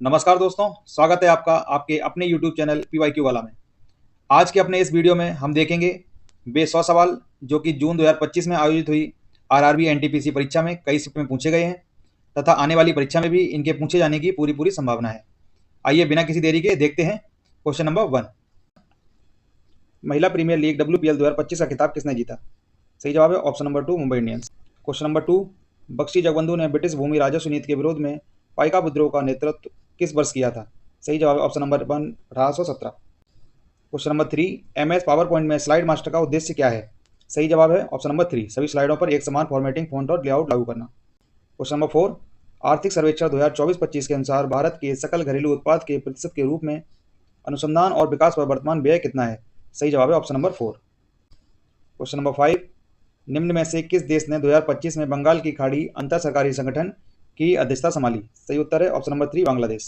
नमस्कार दोस्तों, स्वागत है आपका आपके अपने YouTube चैनल PYQ वाला में। आज के अपने इस वीडियो में हम देखेंगे वे 100 सवाल जो कि जून 2025 में आयोजित हुई आरआरबी एनटीपीसी परीक्षा में कई शिफ्ट में पूछे गए हैं तथा आने वाली परीक्षा में भी इनके पूछे जाने की पूरी संभावना है। आइए बिना किसी देरी के देखते हैं क्वेश्चन नंबर 1। महिला प्रीमियर लीग WPL 2025 का खिताब किसने जीता? सही जवाब है option number 2, Mumbai Indians. Question number 2, Bakshi Jagabandhu ने ब्रिटिश भूमि राजस्व नीति के विरोध में पाइका विद्रोह का नेतृत्व किस वर्ष किया था? सही जवाब है option number 1, 1817। Question number 3, MS power point में स्लाइड मास्टर का उद्देश्य क्या है? सही जवाब है ऑप्शन नंबर 3, सभी स्लाइडों पर एक समान फॉर्मेटिंग, फॉन्ट और लेआउट लागू करना। क्वेश्चन नंबर 4, आर्थिक सर्वेक्षण 2024-25 के अनुसार भारत के सकल घरेलू उत्पाद के प्रतिशत के रूप में अनुसंधान और विकास पर वर्तमान व्यय कितना है? सही जवाब है ऑप्शन नंबर 4। क्वेश्चन नंबर 5, निम्न में से किस देश ने 2025 में बंगाल की खाड़ी अंतर सरकारी संगठन की अध्यक्षता संभाली? सही उत्तर है option number 3, Bangladesh.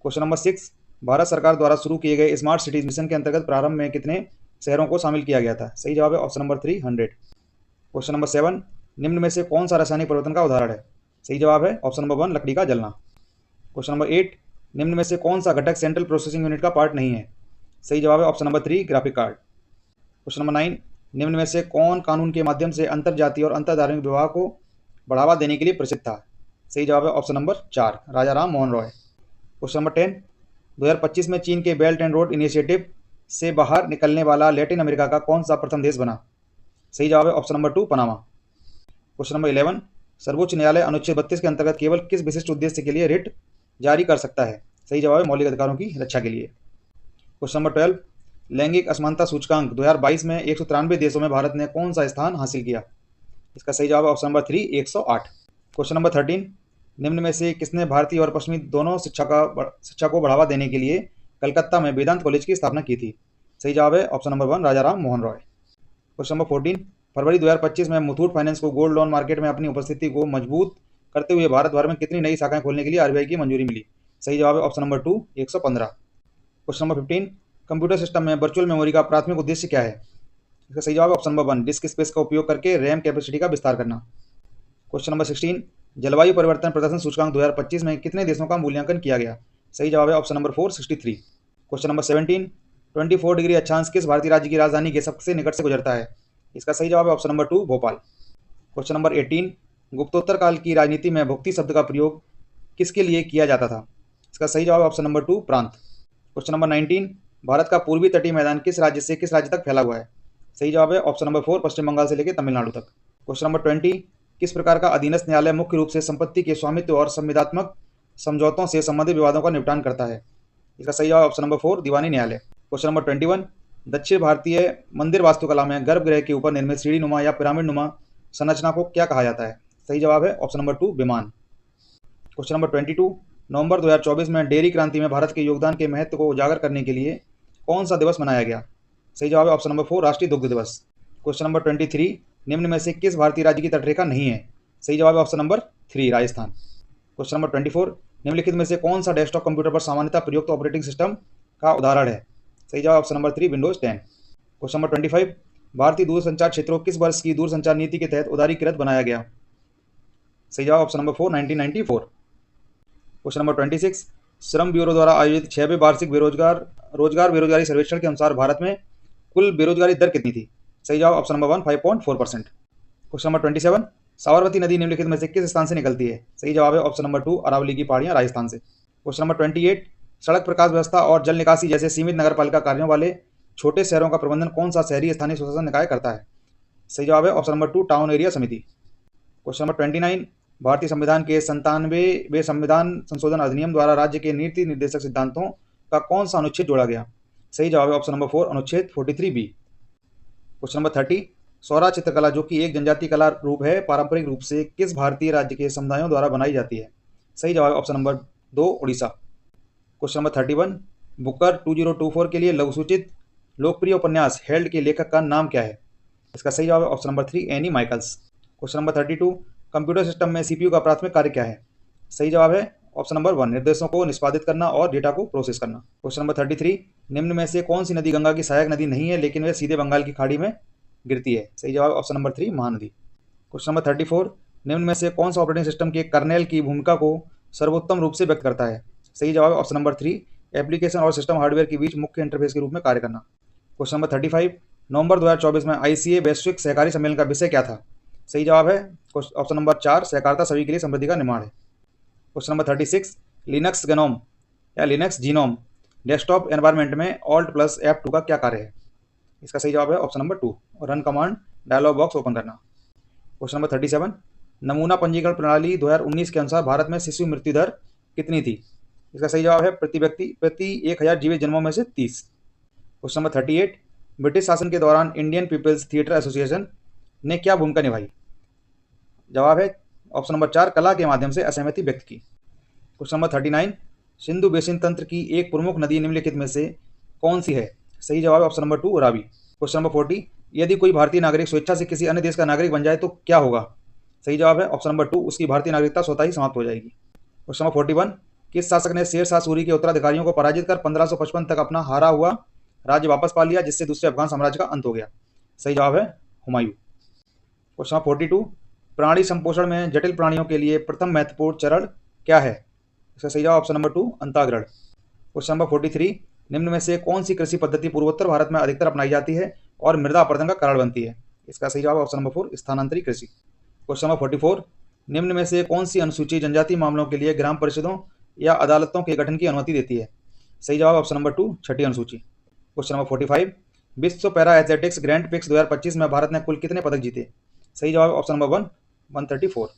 Question number 6, Bharat सरकार द्वारा शुरू किए गए स्मार्ट सिटीज मिशन के अंतर्गत प्रारंभ में कितने शहरों को शामिल किया गया था? सही जवाब है ऑप्शन नंबर 3, 100। क्वेश्चन नंबर 7, निम्न में से कौन सा रासायनिक परिवर्तन का उदाहरण है? सही जवाब है ऑप्शन नंबर 1, लकड़ी का जलना। क्वेश्चन नंबर 8, निम्न में से कौन सा घटक सेंट्रल प्रोसेसिंग यूनिट का पार्ट नहीं है? सही जवाब है option number 3, graphic card. Question number 9, निम्न में से कौन कानून के माध्यम से अंतर जातीय और अंतर धार्मिक विवाह को बढ़ावा देने के लिए प्रसिद्ध था? सही जवाब है ऑप्शन नंबर 4, राजा राम मोहन रॉय। क्वेश्चन नंबर 10, 2025 में चीन के बेल्ट एंड रोड इनिशिएटिव से बाहर निकलने वाला लैटिन अमेरिका का कौन सा प्रथम देश बना? सही जवाब है option number 2, Panama. Question number 11, सर्वोच्च न्यायालय अनुच्छेद 32 के अंतर्गत केवल किस विशिष्ट उद्देश्य के लिए रिट जारी कर सकता है? सही जवाब है मौलिक अधिकारों की रक्षा के लिए। क्वेश्चन नंबर 12, लैंगिक असमानता सूचकांक 2022 में 193 देशों में भारत ने कौन सा स्थान हासिल किया? इसका सही जवाब है ऑप्शन नंबर 3, 108। क्वेश्चन नंबर 13, निम्न में से किसने भारतीय और पश्चिमी दोनों शिक्षा को बढ़ावा देने के लिए कलकत्ता में वेदांत कॉलेज की स्थापना की थी? सही जवाब है ऑप्शन नंबर 1, राजा राम मोहन रॉय। क्वेश्चन नंबर 14, फरवरी 2025 में मुथूट फाइनेंस को गोल्ड लोन मार्केट में अपनी उपस्थिति को मजबूत करते हुए भारत भर में कितनी नई शाखाएं खोलने के लिए RBI की मंजूरी मिली? सही जवाब है option number 2, 115। Question number 15, computer system में वर्चुअल मेमोरी का प्राथमिक उद्देश्य क्या है? इसका सही जवाब है ऑप्शन नंबर 1, डिस्क स्पेस का उपयोग करके रैम कैपेसिटी का विस्तार करना। क्वेश्चन नंबर 16, जलवायु परिवर्तन प्रदर्शन सूचकांक 2025 में कितने देशों का मूल्यांकन किया गया? सही जवाब है option number 4, 63। Question number 17, 24 degree अक्षांश किस भारतीय राज्य की राजधानी के सबसे निकट से गुजरता है? इसका सही जवाब है option number 2, Bhopal. Question number 18, गुप्तोत्तर काल की राजनीति में भुक्ति शब्द का प्रयोग किसके लिए किया जाता था? इसका सही जवाब है ऑप्शन नंबर 2, प्रांत। क्वेश्चन नंबर 19, भारत का पूर्वी तटीय मैदान किस राज्य से किस राज्य तक फैला हुआ है? सही जवाब है ऑप्शन नंबर 4, पश्चिम बंगाल से लेकर तमिलनाडु तक। क्वेश्चन नंबर 20, किस प्रकार का अधीनस्थ न्यायालय मुख्य रूप से संपत्ति के स्वामित्व और संविदात्मक समझौतों से संबंधित विवादों का निपटान करता है? इसका सही जवाब ऑप्शन नंबर 4, दीवानी न्यायालय। क्वेश्चन नंबर 21, दक्षिण भारतीय मंदिर वास्तुकला में गर्भगृह के ऊपर निर्मित सीढ़ी नुमा या पिरामिड नुमा संरचना को क्या कहा जाता है? सही जवाब है ऑप्शन नंबर 2, विमान। क्वेश्चन नंबर 22, नवंबर 2024 में डेयरी क्रांति में भारत के योगदान के महत्व को उजागर करने के लिए कौन सा दिवस मनाया गया? सही जवाब है ऑप्शन नंबर 4, राष्ट्रीय दुग्ध दिवस। क्वेश्चन नंबर 23, निम्न में से किस भारतीय राज्य की तटरेखा नहीं है? सही जवाब है option number 3, Rajasthan. Question number 24, निम्नलिखित में से कौन सा डेस्कटॉप कंप्यूटर पर सामान्यतः प्रयुक्त ऑपरेटिंग सिस्टम का उदाहरण है? सही जवाब option number 3, Windows 10। Question number 25, भारतीय दूरसंचार क्षेत्रों किस वर्ष की दूरसंचार नीति के तहत उदारीकृत बनाया गया? सही जवाब ऑप्शन नंबर 4, 1994। क्वेश्चन नंबर 26, श्रम ब्यूरो द्वारा आयोजित 6वें वार्षिक बेरोजगारी सर्वेक्षण के अनुसार भारत में कुल बेरोजगारी दर कितनी थी? सही जवाब option number 1, 5.4%। Question number 27, Sabarmati नदी निम्नलिखित में से किस स्थान से निकलती है? सही जवाब है ऑप्शन नंबर 2, अरावली की पहाड़ियां, राजस्थान से। क्वेश्चन नंबर 28, सड़क प्रकाश व्यवस्था और जल निकासी जैसे सीमित नगरपालिका कार्यों वाले छोटे शहरों का प्रबंधन कौन सा शहरी स्थानीय स्वशासन निकाय करता है? सही जवाब है ऑप्शन नंबर 2, टाउन एरिया समिति। क्वेश्चन नंबर 29, भारतीय संविधान के 97वें संविधान संशोधन अधिनियम द्वारा राज्य के नीति निर्देशक सिद्धांतों का कौन सा अनुच्छेद जोड़ा गया? सही जवाब है ऑप्शन नंबर 4, अनुच्छेद 43B। क्वेश्चन नंबर 30, सौरा चित्रकला जो कि एक जनजातीय कला रूप है पारंपरिक रूप से किस भारतीय राज्य के समुदायों द्वारा बनाई जाती है? सही जवाब option number 2, Orissa. Question number 31, Booker 2024 के लिए लघुसूचित लोकप्रिय उपन्यास हेल्ड के लेखक का नाम क्या है? इसका सही जवाब है option number 3, Annie Michaels. Question number 32, computer system में CPU का प्राथमिक कार्य क्या है? सही जवाब है ऑप्शन नंबर 1, निर्देशों को निष्पादित करना और डेटा को प्रोसेस करना। क्वेश्चन नंबर 33, निम्न में से कौन सी नदी गंगा की सहायक नदी नहीं है लेकिन वह सीधे बंगाल की खाड़ी में गिरती है? सही जवाब option number 3, Mahanadi. Question number 34, निम्न में से कौन सा ऑपरेटिंग सिस्टम के कर्नेल की भूमिका को सर्वोत्तम रूप से व्यक्त करता है? सही जवाब है ऑप्शन नंबर 3, एप्लीकेशन और सिस्टम हार्डवेयर के बीच मुख्य इंटरफेस के रूप में कार्य करना। क्वेश्चन नंबर 35, नवंबर 2024 में आईसीए वैश्विक सहकारी सम्मेलन का विषय क्या था? सही जवाब है ऑप्शन नंबर 4, सहकारिता सभी के लिए समृद्धि का निर्माण है। क्वेश्चन नंबर 36, लिनक्स गनोम या लिनक्स जीनोम डेस्कटॉप एनवायरनमेंट में ऑल्ट प्लस F2 का क्या कार्य है? इसका सही जवाब है option number 2, run command dialog box open करना। क्वेश्चन नंबर 37, नमूना पंजीकरण प्रणाली 2019 के अनुसार भारत में शिशु मृत्यु दर कितनी थी? इसका सही जवाब है प्रति व्यक्ति प्रति 1000 जीवित जन्मों में से 30। क्वेश्चन नंबर 38, ब्रिटिश शासन के दौरान इंडियन पीपल्स थिएटर एसोसिएशन ने क्या भूमिका निभाई? जवाब है ऑप्शन नंबर 4, कला के माध्यम से असहमति व्यक्त की। क्वेश्चन नंबर 39, सिंधु बेसिन तंत्र की एक प्रमुख नदी निम्नलिखित में से कौन सी है? सही जवाब है option number 2, Ravi. Question number 40, यदि कोई भारतीय नागरिक स्वेच्छा से किसी अन्य देश का नागरिक बन जाए तो क्या होगा? सही जवाब है ऑप्शन नंबर 2, उसकी भारतीय नागरिकता स्वतः ही समाप्त हो जाएगी। क्वेश्चन नंबर 41, किस शासक ने शेर शाह सूरी के उत्तराधिकारियों को पराजित कर 1555 तक अपना हारा हुआ राज्य वापस पा लिया, जिससे दूसरे अफगान साम्राज्य का अंत हो गया? सही जवाब है हुमायूं। क्वेश्चन नंबर 42, प्राणी संपोषण में जटिल प्राणियों के लिए प्रथम महत्वपूर्ण चरण क्या है? इसका सही जवाब ऑप्शन नंबर 2, अंताग्रण। क्वेश्चन नंबर 43, निम्न में से कौन सी कृषि पद्धति पूर्वोत्तर भारत में अधिकतर अपनाई जाती है और मृदा अपरदन का कारण बनती है? इसका सही जवाब ऑप्शन नंबर 4, स्थानांतरी कृषि। क्वेश्चन नंबर 44, निम्न में से कौन सी अनुसूची जनजातीय मामलों के लिए ग्राम परिषदों या अदालतों के गठन की अनुमति देती है? सही जवाब ऑप्शन नंबर 2, छठी अनुसूची। क्वेश्चन नंबर 45, विश्व पैरा एथलेटिक्स ग्रैंड प्रिक्स 2025 में भारत ने कुल कितने पदक जीते? सही जवाब ऑप्शन नंबर 1, 134।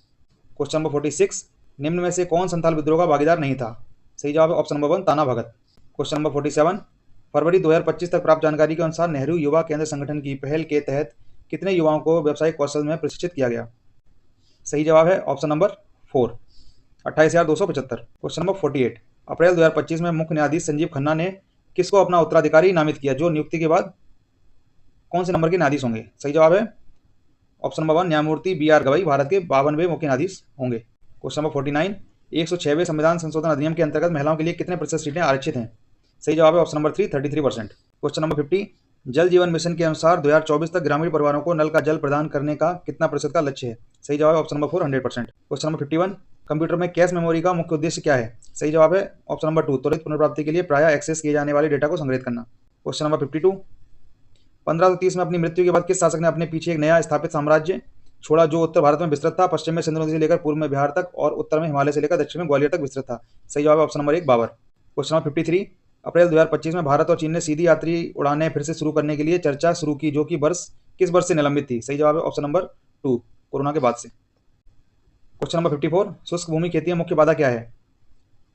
क्वेश्चन नंबर 46, निम्न में से कौन संथाल विद्रोह का भागीदार नहीं था? सही जवाब ऑप्शन नंबर 1, ताना भगत। क्वेश्चन नंबर 47, फरवरी 2025 तक प्राप्त जानकारी के अनुसार नेहरू युवा केंद्र संगठन की पहल के तहत कितने युवाओं को व्यावसायिक कौशल में प्रशिक्षित किया गया? सही जवाब है ऑप्शन नंबर 4, 28,275। क्वेश्चन नंबर 48, अप्रैल 2025 में मुख्य न्यायाधीश संजीव खन्ना ने किसको अपना उत्तराधिकारी नामित किया, जो नियुक्ति के बाद कौन से नंबर के न्यायाधीश होंगे? सही जवाब है ऑप्शन नंबर 1, न्यायमूर्ति BR गवई भारत के 52वें मुख्य न्यायाधीश होंगे। क्वेश्चन नंबर 49, 106वें संविधान संशोधन अधिनियम के अंतर्गत महिलाओं के लिए कितने प्रतिशत सीटें आरक्षित हैं? सही जवाब है ऑप्शन नंबर 3, 33%। क्वेश्चन नंबर 50, जल जीवन मिशन के अनुसार 2024 तक ग्रामीण परिवारों को नल का जल प्रदान करने का कितना प्रतिशत का लक्ष्य है? सही जवाब है option number 4, 100%। Question number 51, computer में कैश मेमोरी का मुख्य उद्देश्य क्या है? सही जवाब है ऑप्शन नंबर 2, त्वरित पुनर्प्राप्ति के लिए प्रायः एक्सेस किए जाने वाले डेटा को संग्रहित करना। क्वेश्चन नंबर 52, 1530 में अपनी मृत्यु के बाद किस शासक ने अपने पीछे एक नया स्थापित साम्राज्य छोड़ा जो उत्तर भारत में विस्तृत था, पश्चिम में सिंधु नदी से लेकर पूर्व में बिहार तक और उत्तर में हिमालय से लेकर दक्षिण में ग्वालियर तक विस्तृत था? सही जवाब है option number 1, Babur. Question number 53, April 2025 में भारत और चीन ने सीधी यात्री उड़ानें फिर से शुरू करने के लिए चर्चा शुरू की, जो कि किस वर्ष से निलंबित थी? सही जवाब है ऑप्शन नंबर 2, कोरोना के बाद से। क्वेश्चन नंबर 54, शुष्क भूमि खेती में मुख्य बाधा क्या है?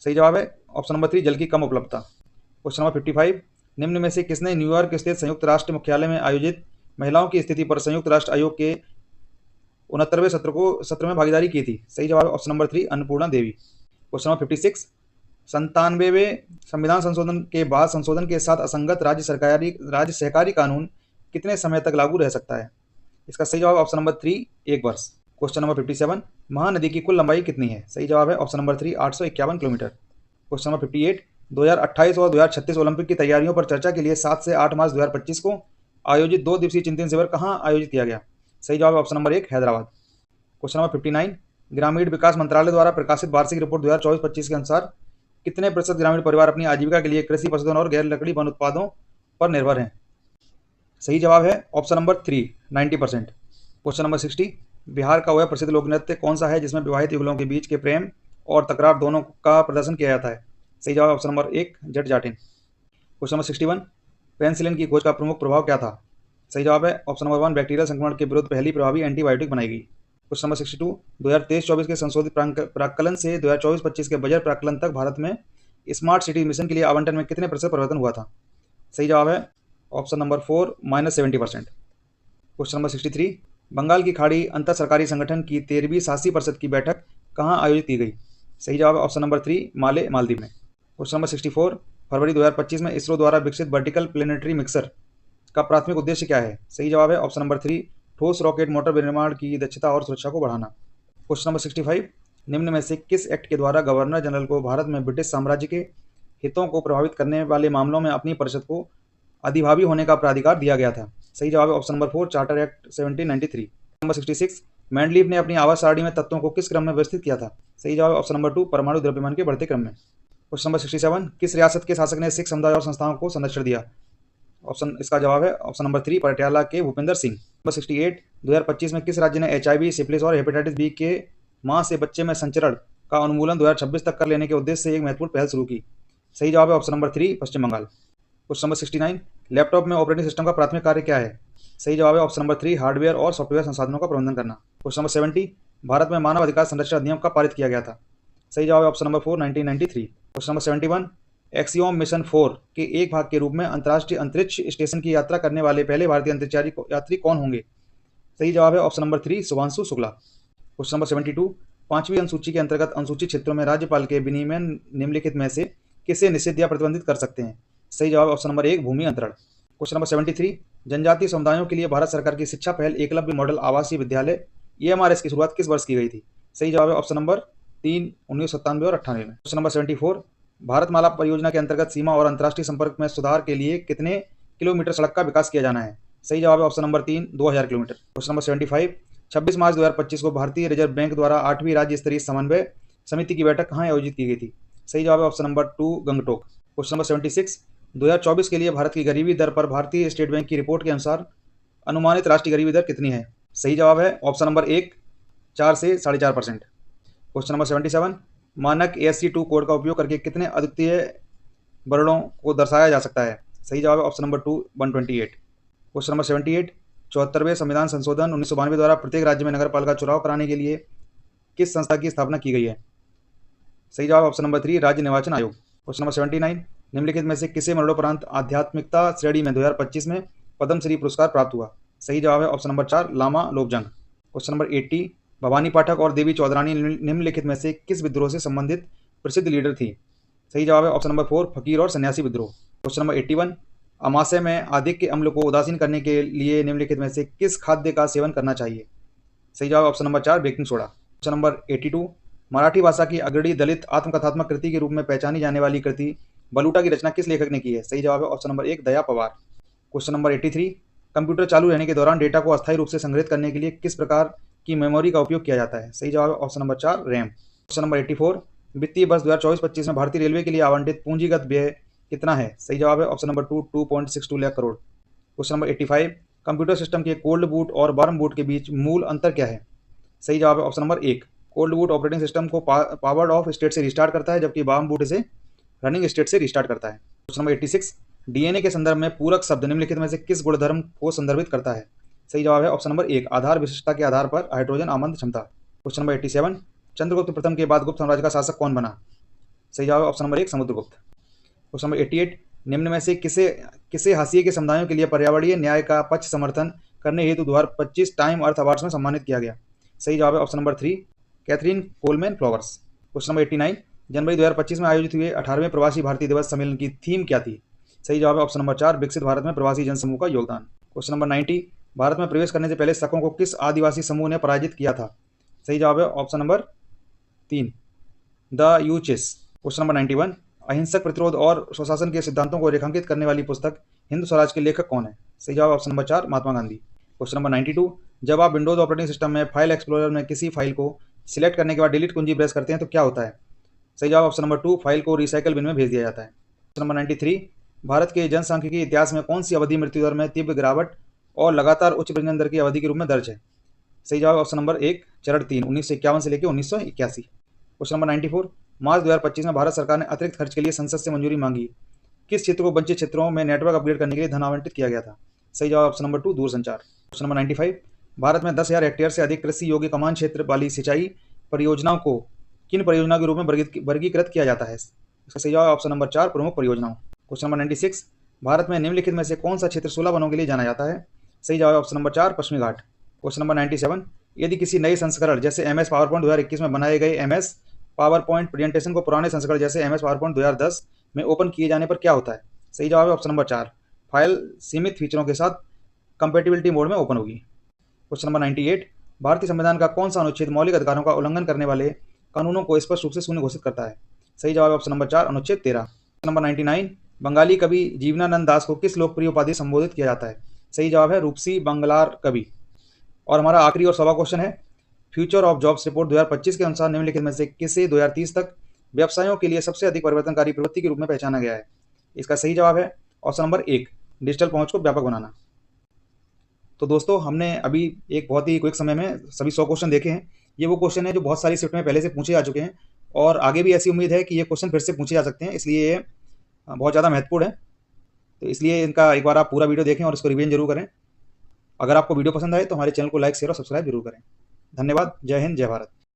सही जवाब है ऑप्शन नंबर 3, जल की कम उपलब्धता। क्वेश्चन नंबर 55, निम्न में से किसने न्यूयॉर्क स्थित संयुक्त राष्ट्र मुख्यालय में आयोजित महिलाओं की स्थिति पर संयुक्त राष्ट्र आयोग के 69वें सत्र में भागीदारी की थी? सही जवाब ऑप्शन नंबर 3, अन्नपूर्णा देवी। क्वेश्चन नंबर 56, 97वें संविधान संशोधन के बाद संशोधन के साथ असंगत राज्य सहकारी कानून कितने समय तक लागू रह सकता है? इसका सही जवाब ऑप्शन नंबर 3, 1 वर्ष। क्वेश्चन नंबर 57, महानदी की कुल लंबाई कितनी है? सही जवाब है option number 3, 851 kilometre. Question number 58, 2028 और 2036 ओलंपिक की तैयारियों पर चर्चा के लिए 7 से 8 मार्च 2025 को आयोजित 2 दिवसीय चिंतन शिविर कहाँ आयोजित किया गया? सही जवाब option number 1, Hyderabad. Question number 59, ग्रामीण विकास मंत्रालय द्वारा प्रकाशित वार्षिक रिपोर्ट 2024-25 के अनुसार कितने प्रतिशत ग्रामीण परिवार अपनी आजीविका के लिए कृषि, पशुधन और गैर लकड़ी वन उत्पादों पर निर्भर हैं? सही जवाब है option number 3, 90%। Question number 60, Bihar का वह प्रसिद्ध लोक नृत्य कौन सा है जिसमें विवाहित युगलों के बीच के प्रेम और तकरार दोनों का प्रदर्शन किया जाता है? सही जवाब ऑप्शन नंबर 1, जट जाटिन। क्वेश्चन नंबर 61, पेनिसिलिन की खोज का प्रमुख प्रभाव क्या था? सही जवाब है ऑप्शन नंबर 1, बैक्टीरियल संक्रमण के विरुद्ध पहली प्रभावी एंटीबायोटिक बनाई गई। क्वेश्चन नंबर 62, 2023-24 के संशोधित प्राक्कलन से 2024-25 के बजट प्राक्कलन तक भारत में स्मार्ट सिटी मिशन के लिए आवंटन में कितने प्रतिशत परिवर्तन हुआ था? सही जवाब है option number 4, -70%। Question number 63, Bengal की खाड़ी अंतर सरकारी संगठन की 13वीं शासी परिषद की बैठक कहाँ आयोजित की गई? सही जवाब है ऑप्शन नंबर 3, माले मालदीव में। क्वेश्चन नंबर 64, फरवरी 2025 में इसरो द्वारा विकसित वर्टिकल प्लेनेटरी मिक्सर का प्राथमिक उद्देश्य क्या है? सही जवाब है ऑप्शन नंबर 3, ठोस रॉकेट मोटर विनिर्माण की दक्षता और सुरक्षा को बढ़ाना। क्वेश्चन नंबर 65, निम्न में से किस एक्ट के द्वारा गवर्नर जनरल को भारत में ब्रिटिश साम्राज्य के हितों को प्रभावित करने वाले मामलों में अपनी परिषद को अधिभावी होने का प्राधिकार दिया गया था? सही जवाब है option number 4, charter act 1793। Number 66, Mendeleev ने अपनी आवास सारणी में तत्वों को किस क्रम में व्यवस्थित किया था? सही जवाब है ऑप्शन नंबर 2, परमाणु द्रव्यमान के बढ़ते क्रम में। क्वेश्चन नंबर 67, किस रियासत के शासक ने सिख समुदाय और संस्थाओं को संरक्षण दिया? ऑप्शन, इसका जवाब है ऑप्शन नंबर 3, पटियाला के भूपेंद्र सिंह। नंबर 68, 2025 में किस राज्य ने HIV, सिफिलिस और हेपेटाइटिस बी के मां से बच्चे में संचरण का उन्मूलन 2026 तक कर लेने के उद्देश्य से एक महत्वपूर्ण पहल शुरू की? सही जवाब है ऑप्शन नंबर 3, पश्चिम बंगाल। क्वेश्चन नंबर 69, लैपटॉप में ऑपरेटिंग सिस्टम का प्राथमिक कार्य क्या है? सही जवाब है ऑप्शन नंबर 3, हार्डवेयर और सॉफ्टवेयर संसाधनों का प्रबंधन करना। क्वेश्चन नंबर 70, भारत में मानव अधिकार संरक्षण अधिनियम कब पारित किया गया था? सही जवाब है option number 4, 1993। Question number 71, axiom mission 4 के एक भाग के रूप में अंतर्राष्ट्रीय अंतरिक्ष स्टेशन की यात्रा करने वाले पहले भारतीय अंतरिक्ष यात्री कौन होंगे? सही जवाब है option number 3, Shubhanshu Shukla. Question number 72, पांचवी अनुसूची के अंतर्गत अनुसूचित क्षेत्रों में राज्यपाल के विनिमय निम्नलिखित में से किसे निषिद्ध या प्रतिबंधित कर सकते हैं? सही जवाब ऑप्शन नंबर 1, भूमि अंतरण। क्वेश्चन नंबर 73, जनजातीय समुदायों के लिए भारत सरकार की शिक्षा पहल एकलव्य मॉडल आवासीय विद्यालय EMRS की शुरुआत किस वर्ष की गई थी? सही जवाब है ऑप्शन नंबर 3, 1997 और 98 में। क्वेश्चन नंबर 74, भारतमाला परियोजना के अंतर्गत सीमा और अंतर्राष्ट्रीय संपर्क में सुधार के लिए कितने किलोमीटर सड़क का विकास किया जाना है? सही जवाब है option number 3, 2000 kilometre. Question number 75, 26 मार्च 2025 को भारतीय रिजर्व बैंक द्वारा 8वीं राज्य स्तरीय समन्वय समिति की बैठक कहाँ आयोजित की गई थी? सही जवाब है option number 2, Gangtok. Question number 76, 2024 के लिए भारत की गरीबी दर पर भारतीय स्टेट बैंक की रिपोर्ट के अनुसार अनुमानित राष्ट्रीय गरीबी दर कितनी है? सही जवाब है ऑप्शन नंबर 1, 4 से 4.5%। क्वेश्चन नंबर 77, मानक ASCII-2 कोड का उपयोग करके कितने अद्वितीय वर्णों को दर्शाया जा सकता है? सही जवाब है ऑप्शन नंबर 2, 128। क्वेश्चन नंबर 78, 74वें संविधान संशोधन 1992 द्वारा प्रत्येक राज्य में नगरपालिका चुनाव कराने के लिए किस संस्था की स्थापना की गई है? सही जवाब ऑप्शन नंबर 3, राज्य निर्वाचन आयोग। क्वेश्चन नंबर 79, निम्नलिखित में से किसे मरणोपरांत आध्यात्मिकता श्रेणी में 2025 में पद्मश्री पुरस्कार प्राप्त हुआ? सही जवाब है option number 4, Lama Lobzang. Question number 80, Bhawani Pathak और देवी चौधरानी निम्नलिखित में से किस विद्रोह से संबंधित प्रसिद्ध लीडर थी? सही जवाब है ऑप्शन नंबर 4, फकीर और सन्यासी विद्रोह। क्वेश्चन नंबर 81, अमाशय में आधिक्य अम्ल को उदासीन करने के लिए निम्नलिखित में से किस खाद्य का सेवन करना चाहिए? सही जवाब option number 4, baking soda. Question number 82, Marathi भाषा की अग्रणी दलित आत्मकथात्मक कृति के रूप में पहचानी जाने वाली कृति बलूटा की रचना किस लेखक ने की है? सही जवाब है option number 1, Daya Pawar. Question number 83, computer चालू रहने के दौरान डेटा को अस्थायी रूप से संग्रहित करने के लिए किस प्रकार की मेमोरी का उपयोग किया जाता है? सही जवाब है option number 4, RAM. Question number 84, वित्तीय वर्ष 2024-25 में भारतीय रेलवे के लिए आवंटित पूंजीगत व्यय कितना है? सही जवाब है option number 2, 2.62 lakh crore. Question number 85, computer system के कोल्ड बूट और वार्म बूट के बीच मूल अंतर क्या है? सही जवाब है option number 1, cold boot operating system को पावर्ड ऑफ स्टेट से रिस्टार्ट करता है, जबकि वार्म बूट इसे रनिंग स्टेट से रिस्टार्ट करता है। क्वेश्चन नंबर 86, DNA के संदर्भ में पूरक शब्द निम्नलिखित में से किस गुणधर्म को संदर्भित करता है? सही जवाब है ऑप्शन नंबर 1, आधार विशिष्टता के आधार पर हाइड्रोजन आमंद क्षमता। क्वेश्चन नंबर 87, चंद्रगुप्त प्रथम के बाद गुप्त साम्राज्य का शासक कौन बना? सही जवाब है option number 1, Samudragupta. Question number 88, निम्न में से किसे हाशिए के समुदायों के लिए पर्यावरणीय न्याय का पक्ष समर्थन करने हेतु 2025 टाइम अर्थ अवार्ड्स में सम्मानित किया गया? सही जवाब है option number 3, Katherine Coleman Flowers. Question number 89, जनवरी 2025 में आयोजित हुए 18वें प्रवासी भारतीय दिवस सम्मेलन की थीम क्या थी? सही जवाब है ऑप्शन नंबर 4, विकसित भारत में प्रवासी जनसमूह का योगदान। क्वेश्चन नंबर 90, भारत में प्रवेश करने से पहले शकों को किस आदिवासी समूह ने पराजित किया था? सही जवाब है ऑप्शन नंबर 3, द यूचेस। क्वेश्चन नंबर 91, अहिंसक प्रतिरोध और स्वशासन के सिद्धांतों को रेखांकित करने वाली पुस्तक हिंद स्वराज के लेखक कौन है? सही जवाब option number 4, Mahatma Gandhi. Question number 92, जब आप विंडोज ऑपरेटिंग सिस्टम में फाइल एक्सप्लोरर में किसी फाइल को सिलेक्ट करने के बाद डिलीट कुंजी प्रेस करते हैं तो क्या होता है? सही जवाब ऑप्शन नंबर 2, फाइल को रिसाइकल बिन में भेज दिया जाता है। क्वेश्चन नंबर 93, भारत के जनसांख्यिकी इतिहास में कौन सी अवधि मृत्यु दर में तीव्र गिरावट और लगातार उच्च प्रजनन दर की अवधि के रूप में दर्ज है? सही जवाब ऑप्शन नंबर 1, चरण 3, 1951 से लेकर 1981। क्वेश्चन नंबर 94, मार्च 2025 में भारत सरकार ने अतिरिक्त खर्च के लिए संसद से मंजूरी मांगी, किस क्षेत्र को वंचित क्षेत्रों में नेटवर्क अपग्रेड करने के लिए धन आवंटित किया गया था? सही जवाब ऑप्शन नंबर 2, दूरसंचार। क्वेश्चन नंबर 95, भारत में 10,000 हेक्टेयर से अधिक कृषि योग्य कमान क्षेत्र वाली सिंचाई परियोजनाओं को किन परियोजनाओं के रूप में वर्गीकृत किया जाता है? इसका सही जवाब ऑप्शन नंबर 4, प्रमुख परियोजनाओं। क्वेश्चन नंबर 96, भारत में निम्नलिखित में से कौन सा क्षेत्र 16 वनों के लिए जाना जाता है? सही जवाब ऑप्शन नंबर 4, पश्चिमी घाट। क्वेश्चन नंबर 97, यदि किसी नए संस्करण जैसे MS पावरपॉइंट 2021 में बनाए गए MS पावरपॉइंट प्रेजेंटेशन को पुराने संस्करण जैसे MS पावरपॉइंट 2010 में ओपन किए जाने पर क्या होता है? सही जवाब है ऑप्शन नंबर 4, फाइल सीमित फीचरों के साथ कंपेटिबिलिटी मोड में ओपन होगी। क्वेश्चन नंबर 98, भारतीय संविधान का कौन सा अनुच्छेद मौलिक अधिकारों का उल्लंघन करने वाले कानूनों को स्पष्ट रूप से शून्य घोषित करता है? सही जवाब ऑप्शन नंबर 4, अनुच्छेद 13। क्वेश्चन नंबर 99, बंगाली कवि जीवनानंद दास को किस लोकप्रिय उपाधि से संबोधित किया जाता है? सही जवाब है रूपसी बंगलार कवि। और हमारा आखिरी और 100वां क्वेश्चन है, फ्यूचर ऑफ जॉब्स रिपोर्ट 2025 के अनुसार निम्नलिखित में से किसे 2030 तक व्यवसायों के लिए सबसे अधिक परिवर्तनकारी प्रवृत्ति के रूप में पहचाना गया है? इसका सही जवाब है ऑप्शन नंबर 1, डिजिटल पहुंच को व्यापक बनाना। तो दोस्तों, हमने अभी एक बहुत ही क्विक समय में सभी 100 क्वेश्चन देखे हैं। ये वो क्वेश्चन है जो बहुत सारी शिफ्ट में पहले से पूछे जा चुके हैं और आगे भी ऐसी उम्मीद है कि ये क्वेश्चन फिर से पूछे जा सकते हैं, इसलिए ये बहुत ज़्यादा महत्वपूर्ण है। तो इसलिए इनका एक बार आप पूरा वीडियो देखें और इसको रिवीजन जरूर करें। अगर आपको वीडियो पसंद आए तो हमारे चैनल को लाइक, शेयर और सब्सक्राइब जरूर करें। धन्यवाद। जय हिंद, जय भारत।